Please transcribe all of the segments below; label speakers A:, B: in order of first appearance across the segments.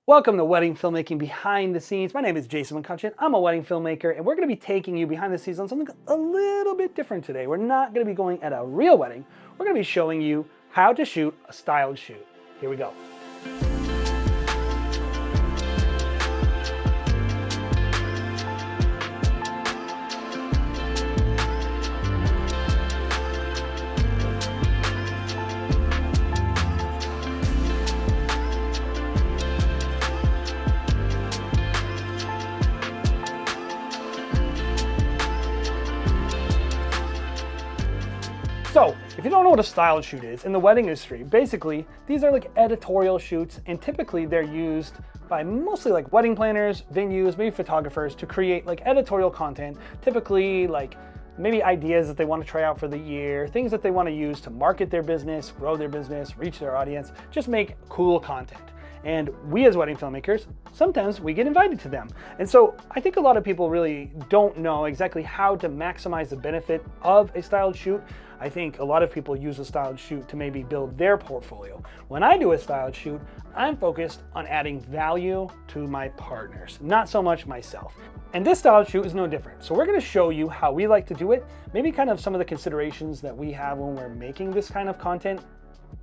A: Welcome to Wedding Filmmaking Behind the Scenes. My name is Jason McCutcheon. I'm a wedding filmmaker, and we're going to be taking you behind the scenes on something a little bit different today. We're not going to be going at a real wedding. We're going to be showing you how to shoot a styled shoot. Here we go. So, if you don't know what a styled shoot is, in the wedding industry, basically, these are like editorial shoots, and typically they're used by mostly like wedding planners, venues, maybe photographers to create like editorial content, typically like maybe ideas that they want to try out for the year, things that they want to use to market their business, grow their business, reach their audience, just make cool content. And we as wedding filmmakers, sometimes we get invited to them. And so I think a lot of people really don't know exactly how to maximize the benefit of a styled shoot. I think a lot of people use a styled shoot to maybe build their portfolio. When I do a styled shoot, I'm focused on adding value to my partners, not so much myself. And this styled shoot is no different. So we're gonna show you how we like to do it, maybe kind of some of the considerations that we have when we're making this kind of content,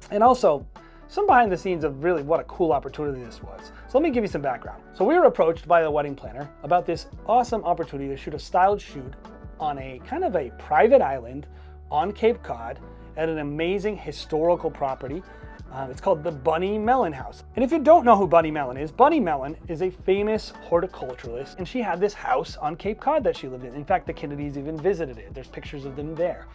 A: and also some behind the scenes of really what a cool opportunity this was. So let me give you some background. So we were approached by the wedding planner about this awesome opportunity to shoot a styled shoot on a kind of a private island on Cape Cod at an amazing historical property. It's called the Bunny Mellon house. And if you don't know who Bunny Mellon is a famous horticulturalist, and she had this house on Cape Cod that she lived in. In fact, the Kennedys even visited it. There's pictures of them there.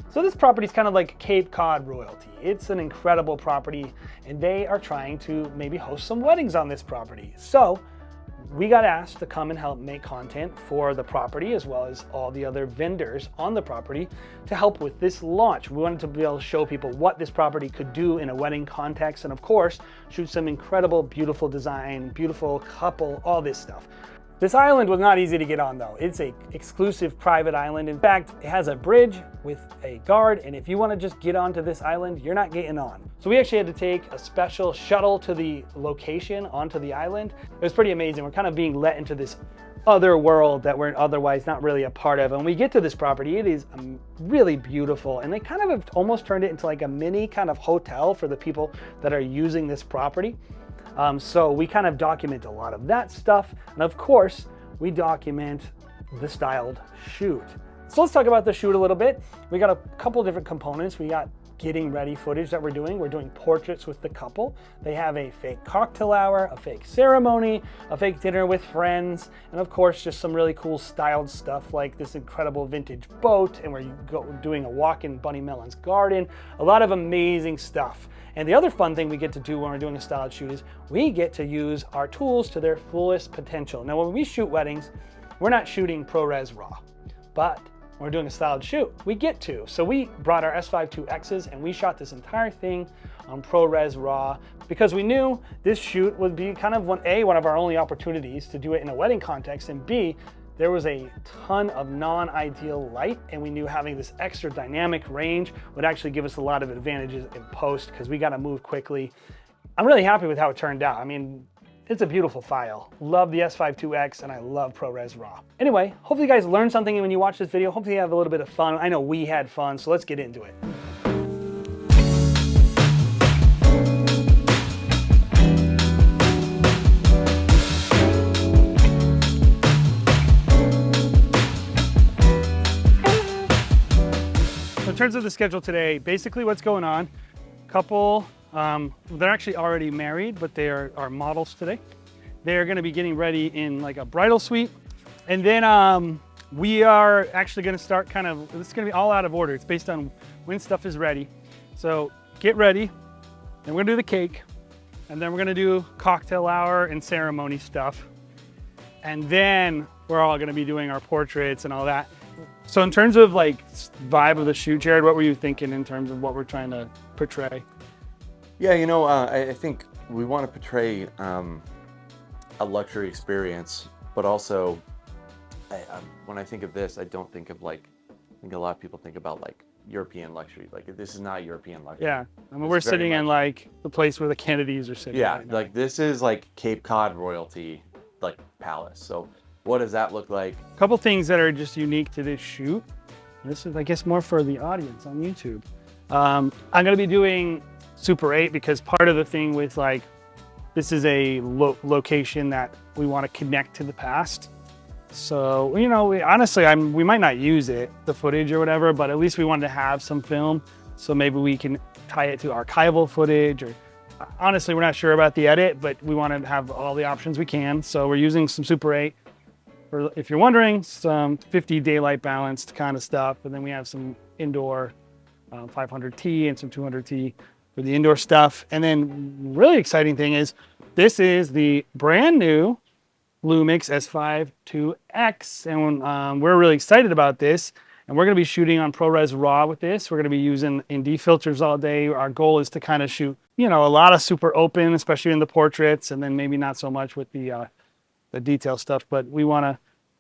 A: So this property is kind of like Cape Cod royalty. It's an incredible property, and they are trying to maybe host some weddings on this property. So we got asked to come and help make content for the property as well as all the other vendors on the property to help with this launch. We wanted to be able to show people what this property could do in a wedding context, and of course, shoot some incredible, beautiful design, beautiful couple, all this stuff. This island was not easy to get on though. It's an exclusive private island. In fact, it has a bridge with a guard, and if you want to just get onto this island, you're not getting on. So we actually had to take a special shuttle to the location onto the island. It was pretty amazing. We're kind of being let into this other world that we're otherwise not really a part of. And when we get to this property, it is really beautiful. And they kind of have almost turned it into like a mini kind of hotel for the people that are using this property. So we kind of document a lot of that stuff. And of course, we document the styled shoot. So let's talk about the shoot a little bit. We got a couple different components. We got getting ready footage that we're doing. We're doing portraits with the couple. They have a fake cocktail hour, a fake ceremony, a fake dinner with friends, and of course, just some really cool styled stuff like this incredible vintage boat, and we're doing a walk in Bunny Mellon's garden. A lot of amazing stuff. And the other fun thing we get to do when we're doing a styled shoot is we get to use our tools to their fullest potential. Now, when we shoot weddings, we're not shooting ProRes RAW, but when we're doing a styled shoot, we get to. So we brought our S5 IIXs and we shot this entire thing on ProRes RAW because we knew this shoot would be kind of one of our only opportunities to do it in a wedding context, and B, there was a ton of non-ideal light, and we knew having this extra dynamic range would actually give us a lot of advantages in post because we got to move quickly. I'm really happy with how it turned out. I mean, it's a beautiful file. Love the S5 IIX, and I love ProRes RAW. Anyway, hopefully you guys learned something when you watch this video. Hopefully you have a little bit of fun. I know we had fun, so let's get into it. In terms of the schedule today, basically what's going on, couple, they're actually already married, but they are models today. They're gonna be getting ready in like a bridal suite. And then we are actually gonna start this is gonna be all out of order. It's based on when stuff is ready. So get ready, and we're gonna do the cake, and then we're gonna do cocktail hour and ceremony stuff. And then we're all gonna be doing our portraits and all that. So in terms of like vibe of the shoot, Jared, what were you thinking in terms of what we're trying to portray?
B: Yeah, you know, I think we want to portray a luxury experience, but also when I think of this, I don't think of like, I think a lot of people think about like European luxury. Like this is not European luxury.
A: Yeah, I mean, we're sitting in like the place where the Kennedys are sitting.
B: Yeah,
A: right now.
B: like this is like Cape Cod royalty, like palace. So what does that look like?
A: A couple things that are just unique to this shoot. This is, I guess, more for the audience on YouTube. I'm gonna be doing Super 8 because part of the thing with like, this is a location that we want to connect to the past. So, you know, honestly, we might not use it, the footage or whatever, but at least we wanted to have some film. So maybe we can tie it to archival footage, or honestly, we're not sure about the edit, but we want to have all the options we can. So we're using some Super 8. For, if you're wondering, some 50 daylight balanced kind of stuff. And then we have some indoor 500T and some 200T for the indoor stuff. And then really exciting thing is, this is the brand new Lumix S5 2X, and we're really excited about this. And we're going to be shooting on ProRes RAW with this. We're going to be using ND filters all day. Our goal is to kind of shoot, you know, a lot of super open, especially in the portraits, and then maybe not so much with the detail stuff. But we want to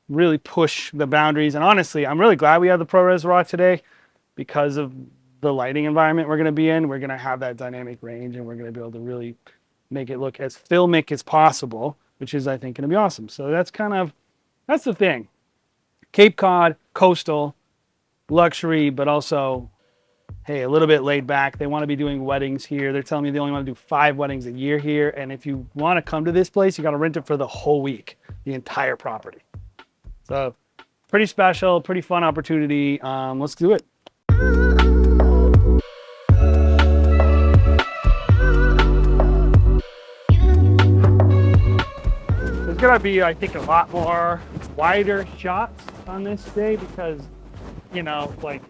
A: really push the boundaries. And honestly, I'm really glad we have the ProRes RAW today because of the lighting environment we're going to be in. We're going to have that dynamic range, and we're going to be able to really make it look as filmic as possible, which is, I think, going to be awesome. So that's the thing. Cape Cod, coastal, luxury, but also, hey, a little bit laid back. They want to be doing weddings here. They're telling me they only want to do 5 weddings a year here. And if you want to come to this place, you got to rent it for the whole week, the entire property. So pretty special, pretty fun opportunity. Let's do it. There's gonna be, I think, a lot more wider shots on this day because, you know, like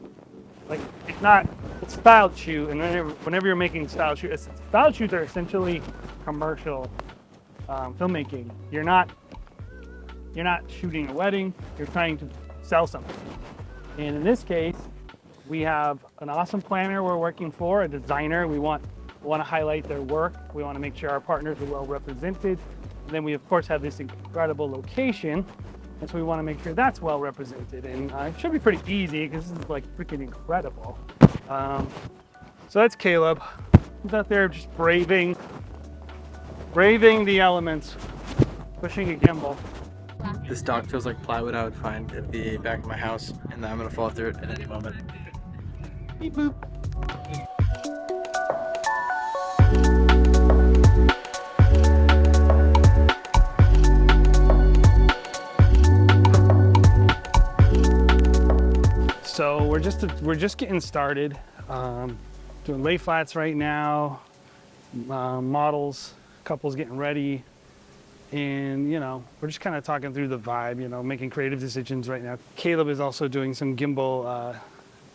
A: it's not a styled shoot, and whenever you're making styled shoots are essentially commercial filmmaking. You're not shooting a wedding, you're trying to sell something. And in this case, we have an awesome planner we're working for, a designer. We want to highlight their work. We want to make sure our partners are well represented. And then we, of course, have this incredible location. And so we want to make sure that's well represented. And it should be pretty easy because this is like freaking incredible. So that's Caleb. He's out there just braving the elements, pushing a gimbal.
C: This dock feels like plywood I would find at the back of my house, and I'm gonna fall through it at any moment. Beep boop.
A: So we're just getting started, doing lay flats right now, models, couples getting ready. And, you know, we're just kind of talking through the vibe, you know, making creative decisions right now. Caleb is also doing some gimbal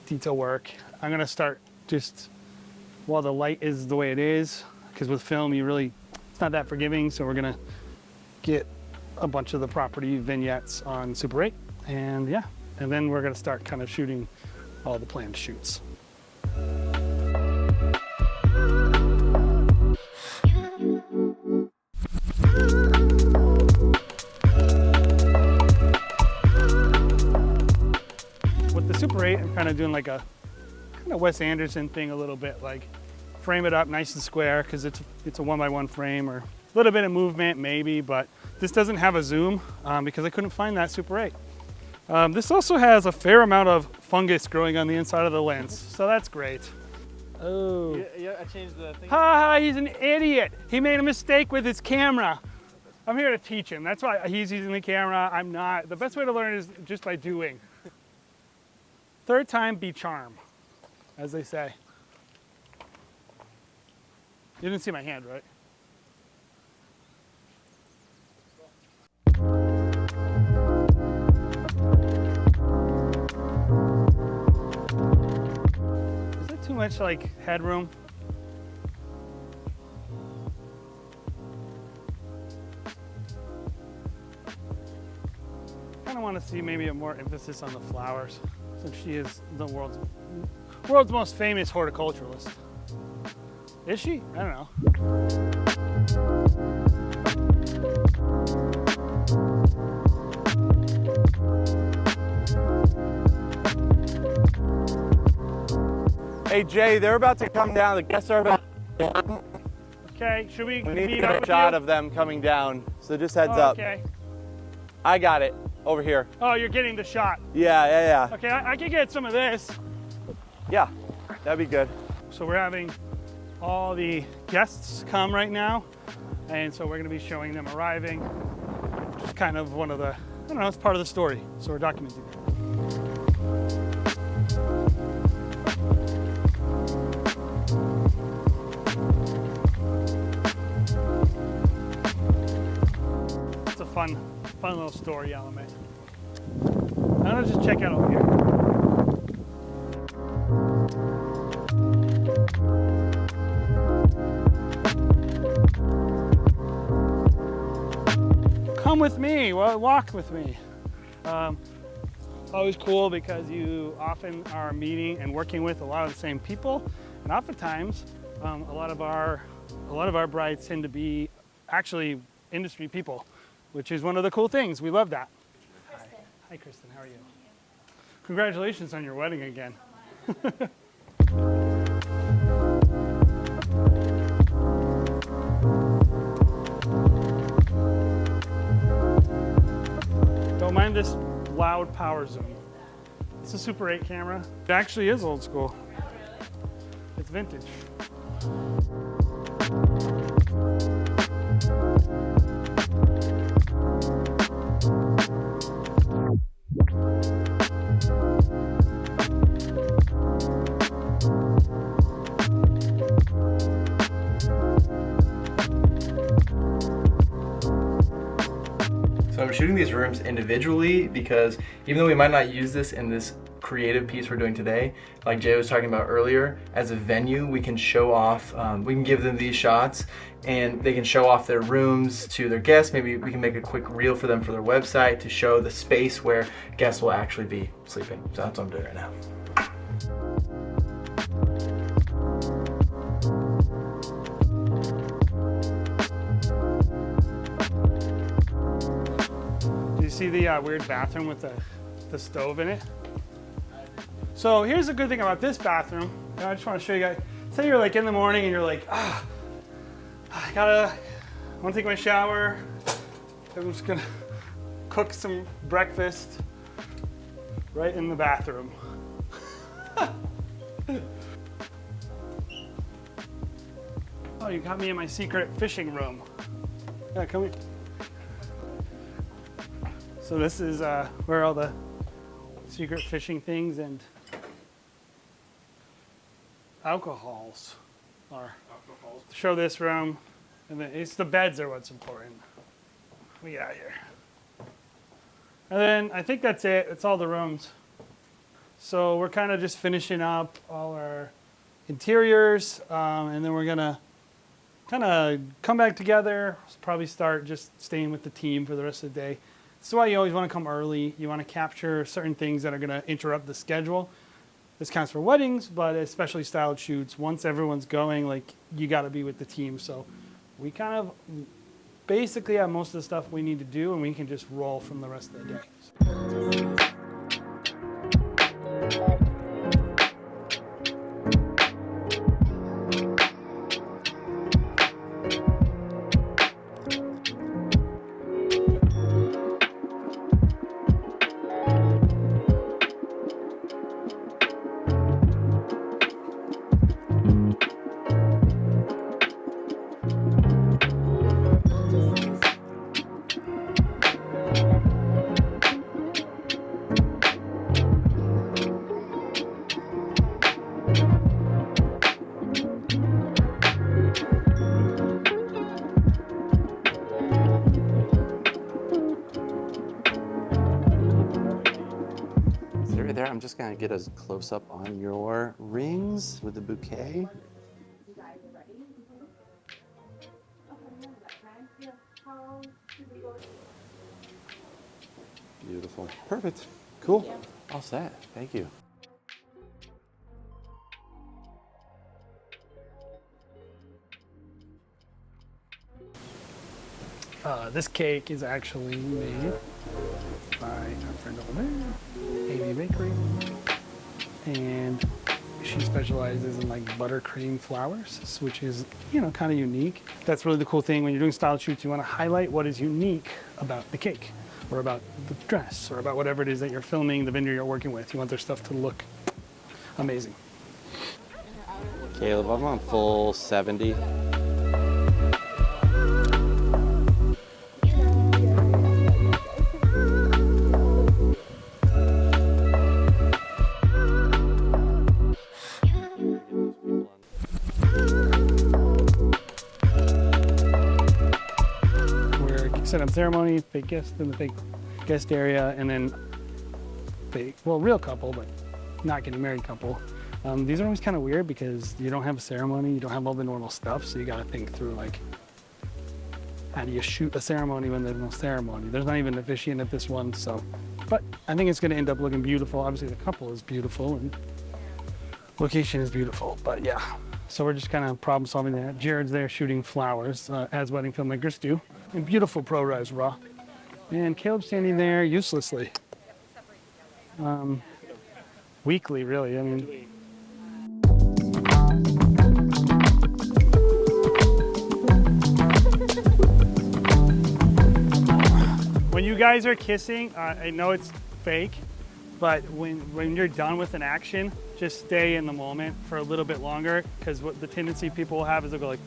A: detail work. I'm going to start just while the light is the way it is, because with film, it's not that forgiving. So we're going to get a bunch of the property vignettes on Super 8. And yeah, and then we're going to start kind of shooting all the planned shoots. Super 8, I'm kind of doing like a kind of Wes Anderson thing a little bit, like frame it up nice and square because it's a 1x1 frame, or a little bit of movement maybe, but this doesn't have a zoom because I couldn't find that Super 8. This also has a fair amount of fungus growing on the inside of the lens, so that's great. Oh.
C: Yeah, I changed the thing.
A: Ha, he's an idiot. He made a mistake with his camera. I'm here to teach him. That's why he's using the camera. I'm not. The best way to learn is just by doing. Third time be charm, as they say. You didn't see my hand, right? Is there too much like headroom? I kind of want to see maybe a more emphasis on the flowers, since she is the world's most famous horticulturalist. Is she? I don't know.
B: Hey Jay, they're about to come down. The guests are about.
A: Okay, should we
B: We need to
A: meet
B: get
A: up
B: a
A: with
B: shot
A: you?
B: of them coming down. So just heads
A: Oh,
B: up.
A: okay.
B: I got it over here.
A: Oh, you're getting the shot.
B: Yeah.
A: Okay, I can get some of this.
B: Yeah, that'd be good.
A: So we're having all the guests come right now, and so we're going to be showing them arriving. Just kind of one of the, I don't know, it's part of the story. So we're documenting it. It's a fun little story element. I'm gonna just check out over here. Come with me, walk with me. Always cool because you often are meeting and working with a lot of the same people, and oftentimes a lot of our brides tend to be actually industry people, which is one of the cool things. We love that.
D: Kristen.
A: Hi, Kristen. How are you? Congratulations on your wedding again. Don't mind this loud power zoom. It's a Super 8 camera. It actually is old school. It's vintage.
C: So I'm shooting these rooms individually because even though we might not use this in this creative piece we're doing today, like Jay was talking about earlier, as a venue we can show off, we can give them these shots and they can show off their rooms to their guests. Maybe we can make a quick reel for them for their website to show the space where guests will actually be sleeping. So that's what I'm doing right now.
A: Do you see the weird bathroom with the stove in it? So here's the good thing about this bathroom. I just want to show you guys. Say you're like in the morning and you're like, I want to take my shower. I'm just gonna cook some breakfast right in the bathroom. Oh, you got me in my secret fishing room. Yeah, come here. So this is where all the secret fishing things and alcohols are. Show this room, and then it's the beds are what's important. We got here. And then I think that's it. It's all the rooms. So we're kind of just finishing up all our interiors, and then we're gonna kind of come back together. Probably start just staying with the team for the rest of the day. That's why you always want to come early. You want to capture certain things that are going to interrupt the schedule. This counts for weddings, but especially styled shoots. Once everyone's going, like, you got to be with the team. So we kind of basically have most of the stuff we need to do, and we can just roll from the rest of the day.
B: There, I'm just gonna get a close up on your rings with the bouquet. Beautiful. Perfect. Cool. All set. Thank you.
A: This cake is actually made by our friend over there, AV Bakery. And She specializes in like buttercream flowers, which is, you know, kind of unique. That's really the cool thing when you're doing style shoots. You want to highlight what is unique about the cake, or about the dress, or about whatever it is that you're filming, the vendor you're working with. You want their stuff to look amazing.
B: Caleb, I'm on full 70.
A: Set up ceremony, fake guest in the fake guest area, and then fake, well, real couple, but not getting married couple. These are always kind of weird because you don't have a ceremony, you don't have all the normal stuff, so you got to think through like, how do you shoot a ceremony when there's no ceremony? There's not even an officiant at this one, so. But I think it's going to end up looking beautiful. Obviously, the couple is beautiful and location is beautiful, but yeah. So we're just kind of problem solving that. Jared's there shooting flowers, as wedding filmmakers do, in beautiful ProRes RAW. And Caleb's standing there uselessly. Weekly, really. I mean. When you guys are kissing, I know it's fake, but when you're done with an action, just stay in the moment for a little bit longer, because what the tendency people will have is they'll go like,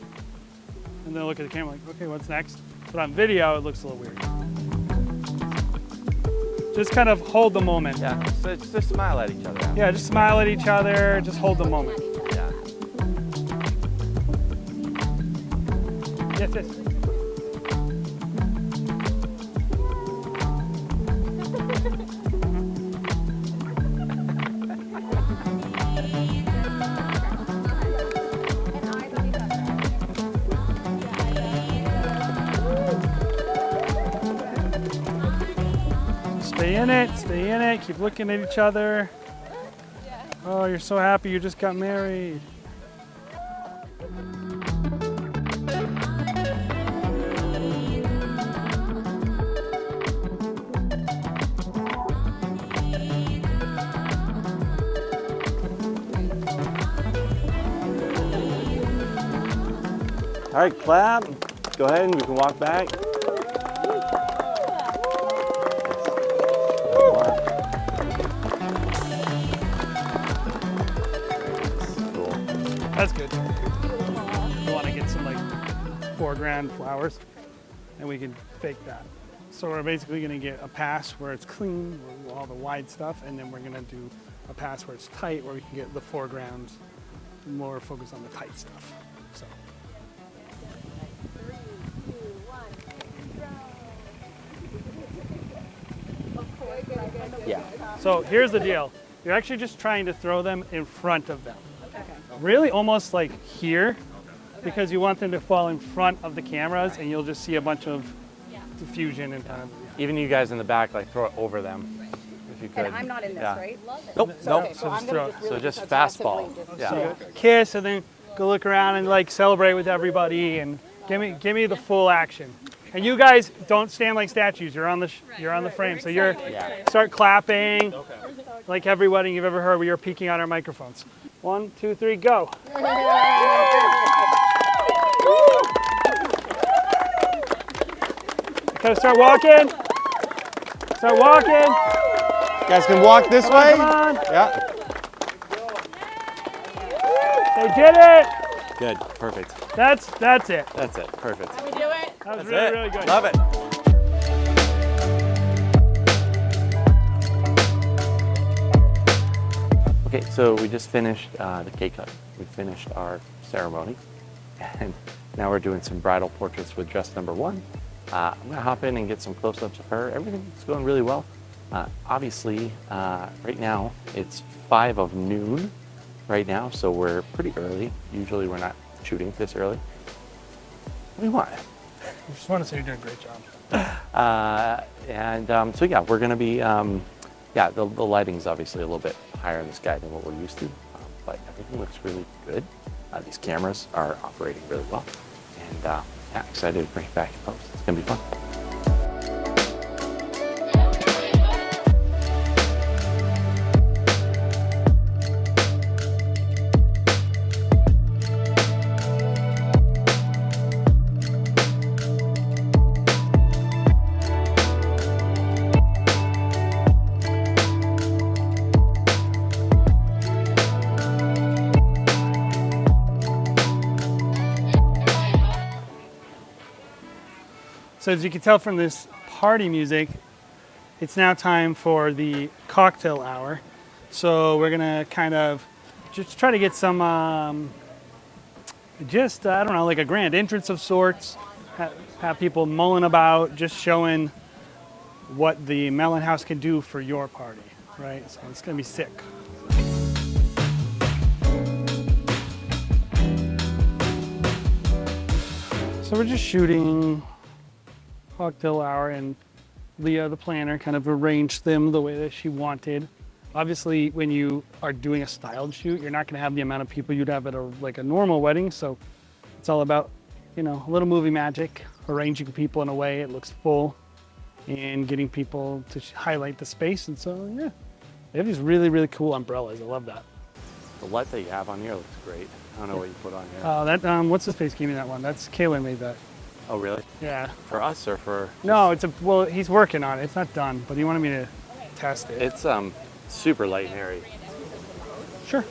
A: and they'll look at the camera like, okay, what's next? But on video, it looks a little weird. Just kind of hold the moment.
B: Yeah, so just smile at each other.
A: Yeah, just smile at each other, just hold the moment.
B: Yeah.
A: Yes, yes. Stay in it, keep looking at each other. Oh, you're so happy you just got married.
B: All right, clap. Go ahead and we can walk back.
A: That's good. We want to get some like foreground flowers, and we can fake that. So we're basically going to get a pass where it's clean, with all the wide stuff, and then we're going to do a pass where it's tight, where we can get the foreground more focused on the tight stuff. So.
D: 3, 2, 1, go.
B: Yeah.
A: So here's the deal. You're actually just trying to throw them in front of them. Really almost like here, because you want them to fall in front of the cameras, and you'll just see a bunch of diffusion and kind of.
B: Even you guys in the back, like throw it over them, if you could.
D: And I'm not in this, right?
B: Nope, nope.
D: Okay, so I'm
A: just
D: going
A: throw
D: to
A: it.
D: just really
B: So just fastball. Yeah.
A: So kiss, and then go look around and like celebrate with everybody, and give me the full action. And you guys don't stand like statues. You're on the frame, so you're start clapping, like every wedding you've ever heard where you're peeking on our microphones. 1, 2, 3, go. Okay, start walking. Start walking.
B: You guys can walk this way.
A: Come on.
B: Yeah.
A: They did it.
B: Good. Perfect.
A: That's it.
B: That's it. Perfect.
D: we do it.
A: That was
B: That's
A: really,
B: it.
A: really good.
B: Love it. Okay, so we just finished the cake cut. We finished our ceremony, and now we're doing some bridal portraits with dress number 1. I'm gonna hop in and get some close-ups of her. Everything's going really well. Obviously, right now it's 5 of noon right now, so we're pretty early. Usually we're not shooting this early. What do you want?
A: I just want to say you're doing a great job.
B: So yeah, we're gonna be, the lighting's obviously a little bit higher in the sky than what we're used to, but everything looks really good. These cameras are operating really well, and excited to bring it back in post. It's gonna be fun.
A: So as you can tell from this party music, it's now time for the cocktail hour. So we're gonna kind of just try to get some, I don't know, like a grand entrance of sorts. Have people mulling about, just showing what the Mellon House can do for your party, right? So it's gonna be sick. So we're just shooting cocktail hour, and Leah, the planner, kind of arranged them the way that she wanted. Obviously, when you are doing a styled shoot, you're not going to have the amount of people you'd have at a normal wedding. So it's all about, you know, a little movie magic, arranging people in a way it looks full, and getting people to highlight the space. And so, yeah, they have these really, really cool umbrellas. I love that.
B: The light that you have on here looks great. I don't know what you put on here.
A: That what's his face gave me that one. That's Kaylin made that.
B: Oh, really?
A: Yeah.
B: For us or for?
A: No, well, he's working on it. It's not done, but he wanted me to test it.
B: It's super light and airy.
A: Sure.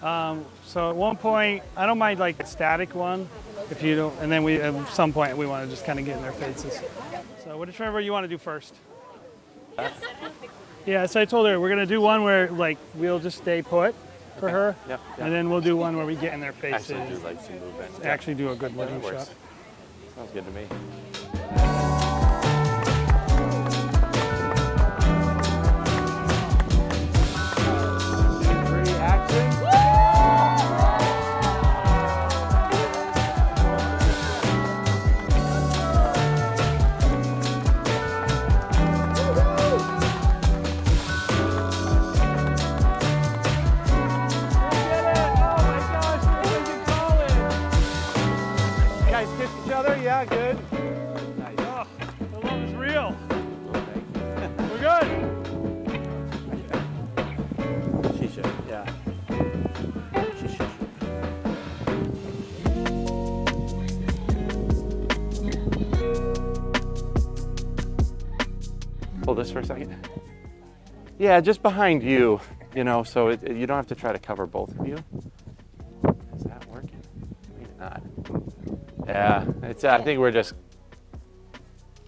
A: So at one point, I don't mind like a static one, if you don't, and then at some point we want to just kind of get in their faces. So whichever you want to do first. Yeah, so I told her we're gonna do one where like we'll just stay put for her,
B: Yep.
A: and then we'll do one where we get in their faces.
B: Actually do like some movement.
A: Actually do a good wedding
B: That works.
A: shot.
B: Sounds good to me.
A: Yeah, good. Nice. Oh, the love is real. We're good.
B: She should, yeah. She should. Hold this for a second. Yeah, just behind you, you know, so you don't have to try to cover both of you. Is that working? Maybe not. Yeah, I think we're just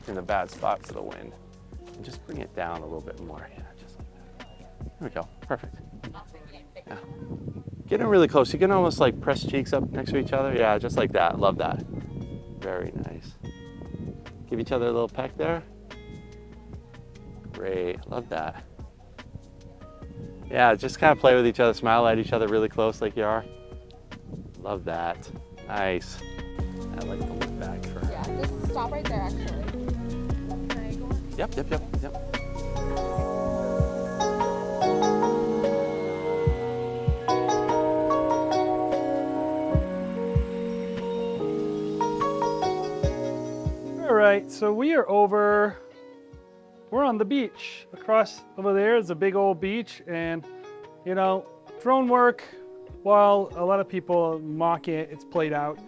B: in the bad spot for the wind. And just bring it down a little bit more. Yeah, just like that. There we go. Perfect. Yeah. Getting really close. You can almost like press cheeks up next to each other. Yeah, just like that. Love that. Very nice. Give each other a little peck there. Great. Love that. Yeah, just kind of play with each other. Smile at each other really close like you are. Love that. Nice. I like the look back for her.
D: Yeah, just stop right there, actually. Can I go on?
B: Yep.
A: All right, so we're on the beach. Across over there is a big old beach, and you know, drone work, while a lot of people mock it, it's played out.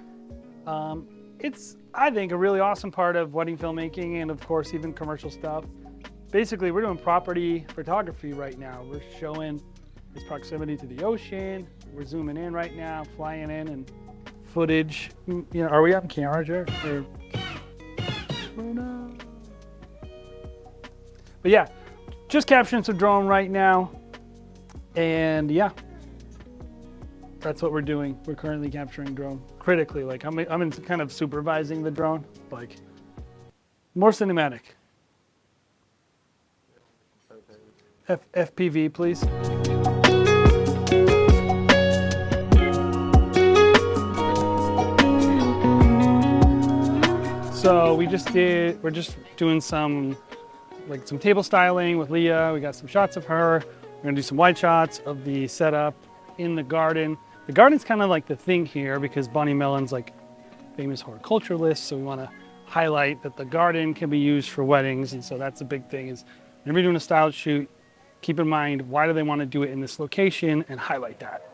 A: It's, I think, a really awesome part of wedding filmmaking, and of course even commercial stuff. Basically, we're doing property photography right now. We're showing its proximity to the ocean. We're zooming in right now, flying in, and footage. You know, are we on camera, Jared? Oh no. But yeah, just capturing some drone right now, and yeah. That's what we're doing. We're currently capturing drone critically. Like I'm in kind of supervising the drone, like more cinematic. FPV, please. So we're just doing some table styling with Leah. We got some shots of her. We're gonna do some wide shots of the setup in the garden. The garden's kind of like the thing here because Bunny Mellon's like famous horticulturalist, so we want to highlight that the garden can be used for weddings, and so that's a big thing. Is whenever you're doing a styled shoot, keep in mind why do they want to do it in this location and highlight that.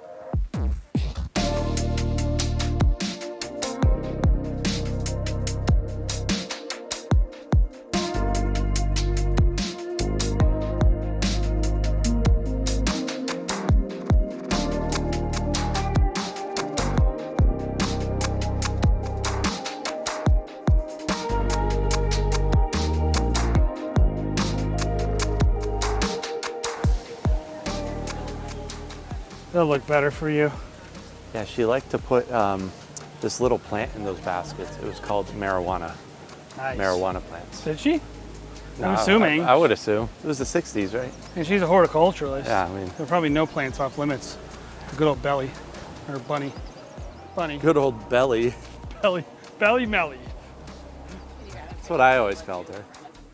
A: That'll look better for you.
B: Yeah, she liked to put this little plant in those baskets. It was called marijuana.
A: Nice.
B: Marijuana plants.
A: Did she?
B: No,
A: I'm assuming.
B: I would assume. It was the 60s, right?
A: And she's a horticulturalist.
B: Yeah, I mean.
A: There are probably no plants off limits. Good old Belly. Or Bunny. Bunny.
B: Good old Belly.
A: Belly Melly.
B: That's what I always called her.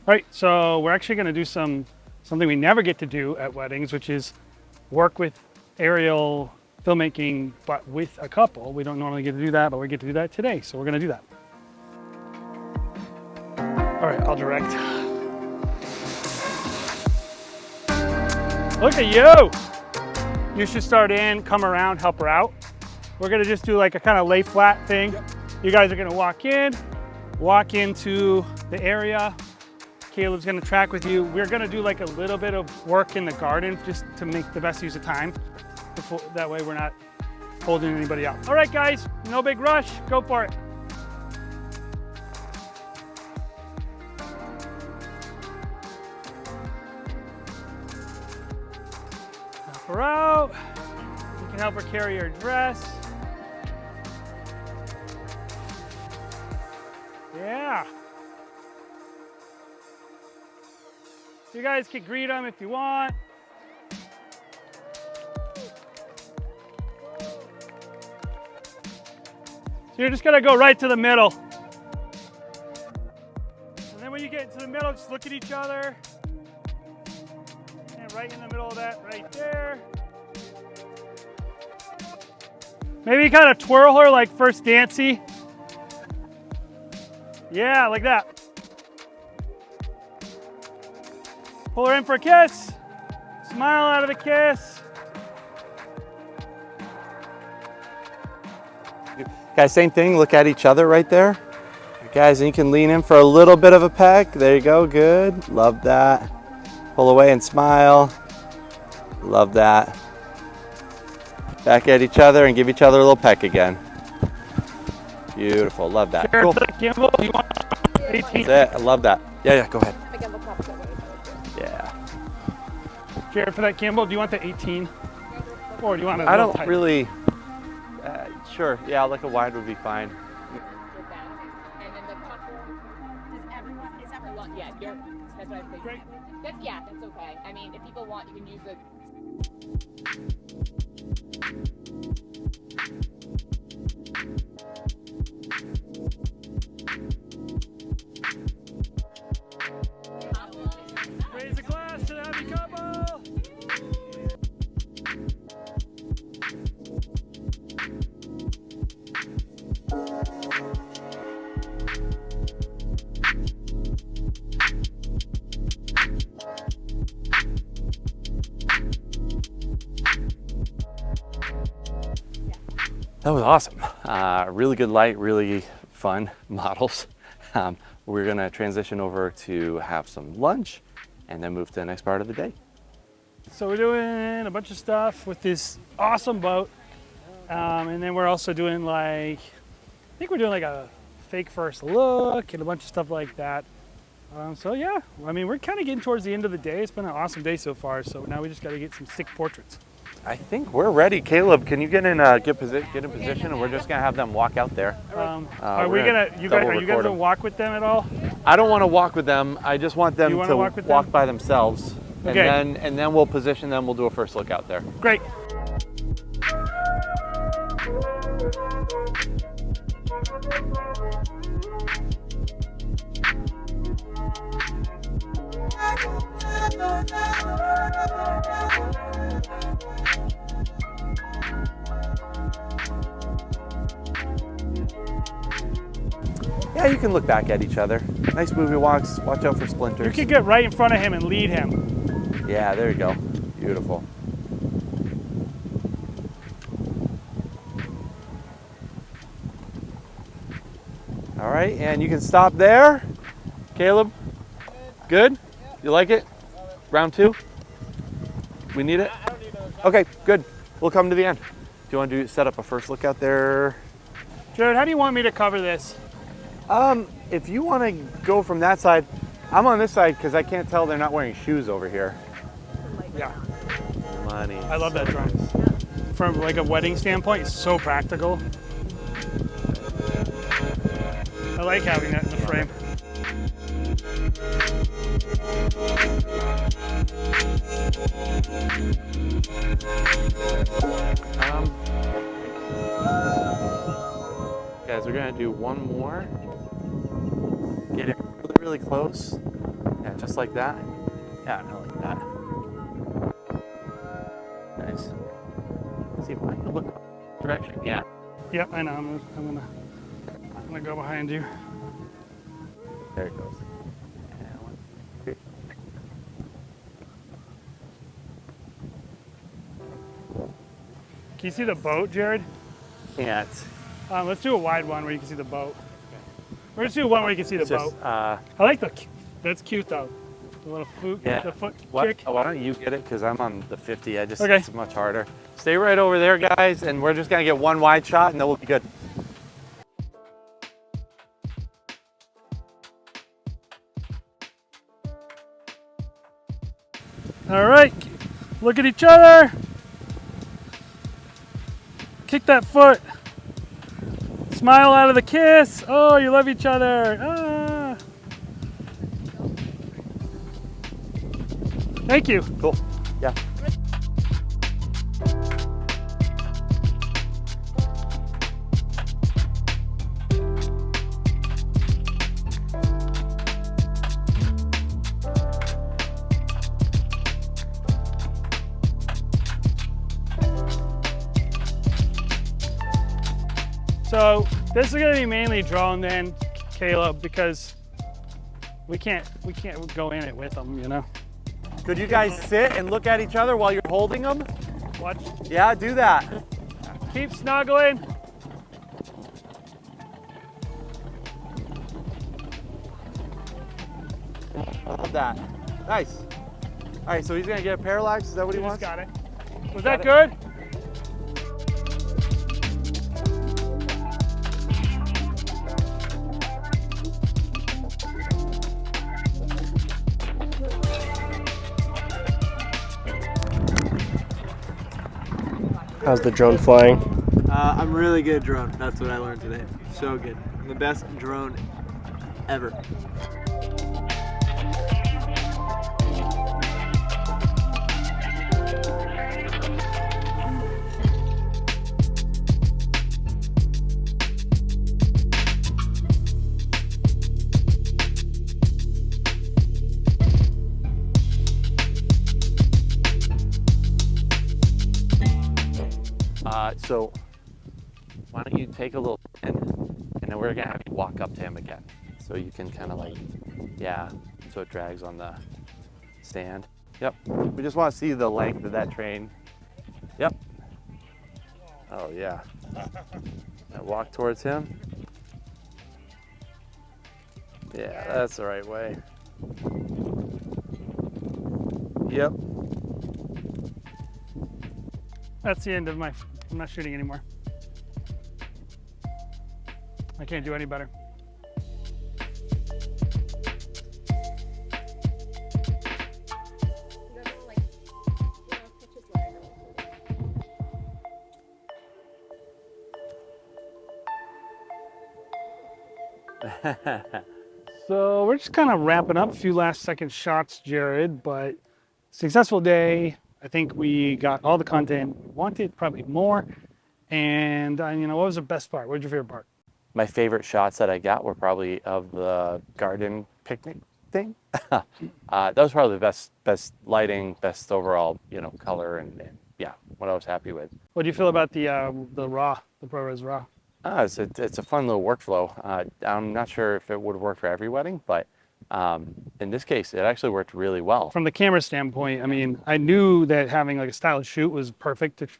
A: All right, so we're actually going to do something we never get to do at weddings, which is work with aerial filmmaking, but with a couple. We don't normally get to do that, but we get to do that today, so we're going to do that. All right, I'll direct. Look at you. You should start in, come around, help her out. We're going to just do like a kind of lay flat thing. Yep. You guys are going to walk into the area. Caleb's gonna track with you. We're gonna do like a little bit of work in the garden just to make the best use of time. That way we're not holding anybody up. All right, guys, no big rush, go for it. Help her out. You can help her carry her dress. Yeah. You guys can greet them if you want. So you're just gonna go right to the middle. And then when you get to the middle, just look at each other. And right in the middle of that, right there. Maybe kind of twirl her like First Dancy. Yeah, like that. Pull her in for a kiss. Smile out of the kiss.
B: Guys, same thing, look at each other right there. Guys, and you can lean in for a little bit of a peck. There you go, good. Love that. Pull away and smile. Love that. Back at each other and give each other a little peck again. Beautiful, love that. Cool.
A: Campbell, you want 18?
B: That's it, I love that. Yeah, go ahead.
D: I can look up the way.
B: Yeah.
A: Jared, for that Campbell, do you want the 18? Or do you want a
B: I
A: little
B: don't
A: tighter?
B: really, sure, yeah, like a wide would be fine.
D: And then the couple, is everyone, yeah, that's what I think.
A: Great.
D: That's okay. I mean, if people want, you can use the.
A: Raise a glass to the happy couple.
B: That was awesome. Really good light, really fun models. We're gonna transition over to have some lunch and then move to the next part of the day.
A: So we're doing a bunch of stuff with this awesome boat. And then we're also doing I think we're doing like a fake first look and a bunch of stuff like that. So yeah, I mean, we're kind of getting towards the end of the day. It's been an awesome day so far. So now we just got to get some sick portraits.
B: I think we're ready. Caleb, can you get in position and we're just gonna have them walk out there.
A: Are you guys gonna walk with them at all?
B: I don't want to walk with them. I just want them to walk by themselves.
A: Okay.
B: And then we'll position them. We'll do a first look out there.
A: Great.
B: Yeah, you can look back at each other. Nice movie walks. Watch out for splinters.
A: You can get right in front of him and lead him.
B: Yeah, there you go. Beautiful. All right, and you can stop there. Caleb, good? You like it? Round two? We need it?
A: I don't need those.
B: Okay, good. We'll come to the end. Do you want to set up a first look out there?
A: Jared, how do you want me to cover this?
B: If you want to go from that side, I'm on this side because I can't tell they're not wearing shoes over here.
A: Yeah,
B: Money.
A: I love that drawing. from like a wedding standpoint, it's so practical. I like having that in the frame.
B: Guys, we're gonna do one more. Get it really, really close. Yeah, just like that. Yeah, I like that. Nice. See if I can look direction. Yeah.
A: Yep, I know. I'm gonna go behind you.
B: There it goes. And 1, 2, 3.
A: Can you see the boat, Jared?
B: Yeah,
A: Let's do a wide one where you can see the boat. We're just do one where you can see the boat.
B: I
A: like that's cute though. The little foot,
B: yeah.
A: the foot
B: What,
A: kick.
B: why don't you get it? Because I'm on the 50.
A: Okay.
B: It's much harder. Stay right over there, guys, and we're just gonna get one wide shot, and then we'll be good.
A: All right, look at each other. Kick that foot. Smile out of the kiss. Oh, you love each other. Ah. Thank you.
B: Cool. Yeah.
A: So this is going to be mainly drone then, Caleb, because we can't go in it with them, you know.
B: Could you guys sit and look at each other while you're holding them?
A: Watch.
B: Yeah, do that.
A: Keep snuggling.
B: Love that. Nice. All right, so he's gonna get parallax. Is that what he
A: You just
B: wants?
A: got it. Was
B: Got
A: that
B: it.
A: good?
E: How's the drone flying?
F: I'm really good at drone. That's what I learned today. So good. I'm the best drone ever.
B: So why don't you take a little spin, and then we're gonna have you walk up to him again. So you can kind of like, yeah, so it drags on the stand. Yep, we just want to see the length of that train. Yep. Oh yeah. Now walk towards him. Yeah, that's the right way. Yep.
A: That's the end of I'm not shooting anymore. I can't do any better. So we're just kind of wrapping up a few last second shots, Jared, but successful day. I think we got all the content we wanted, probably more. And you know, what was the best part? What was your favorite part?
B: My favorite shots that I got were probably of the garden picnic thing. That was probably the best lighting, best overall, you know, color, and yeah, what I was happy with.
A: What do you feel about the RAW, the ProRes RAW?
B: It's a fun little workflow. I'm not sure if it would work for every wedding, but in this case, it actually worked really well.
A: From the camera standpoint, I mean, I knew that having like a stylish shoot was perfect. It's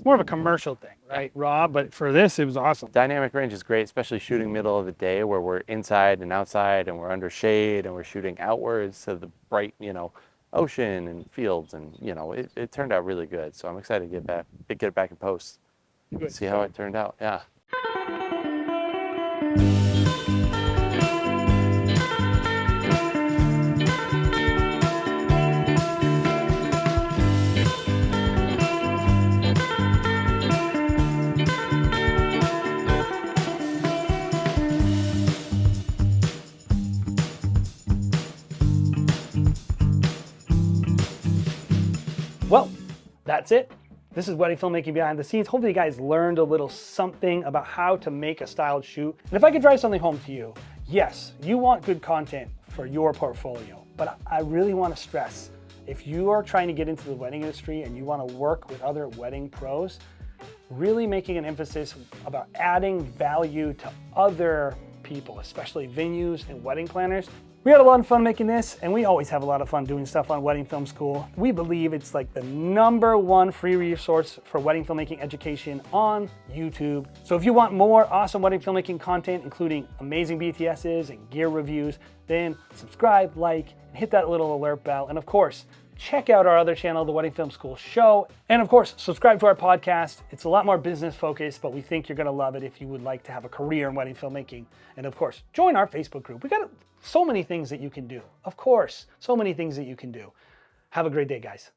A: more of a commercial thing, right? RAW, but for this, it was awesome.
B: Dynamic range is great, especially shooting middle of the day where we're inside and outside and we're under shade and we're shooting outwards to the bright, you know, ocean and fields, and you know, it turned out really good. So I'm excited to get it back in post.
A: Good.
B: See how it turned out. Yeah.
A: Well, that's it. This is Wedding Filmmaking Behind the Scenes. Hopefully you guys learned a little something about how to make a styled shoot. And if I could drive something home to you, yes, you want good content for your portfolio, but I really want to stress, if you are trying to get into the wedding industry and you want to work with other wedding pros, really making an emphasis about adding value to other people, especially venues and wedding planners. We had a lot of fun making this, and we always have a lot of fun doing stuff on Wedding Film School. We believe it's like the #1 free resource for wedding filmmaking education on YouTube. So if you want more awesome wedding filmmaking content, including amazing BTSs and gear reviews, then subscribe, like, and hit that little alert bell. And of course, check out our other channel, The Wedding Film School Show. And of course, subscribe to our podcast. It's a lot more business focused, but we think you're gonna love it if you would like to have a career in wedding filmmaking. And of course, join our Facebook group. We got so many things that you can do. Of course, so many things that you can do. Have a great day, guys.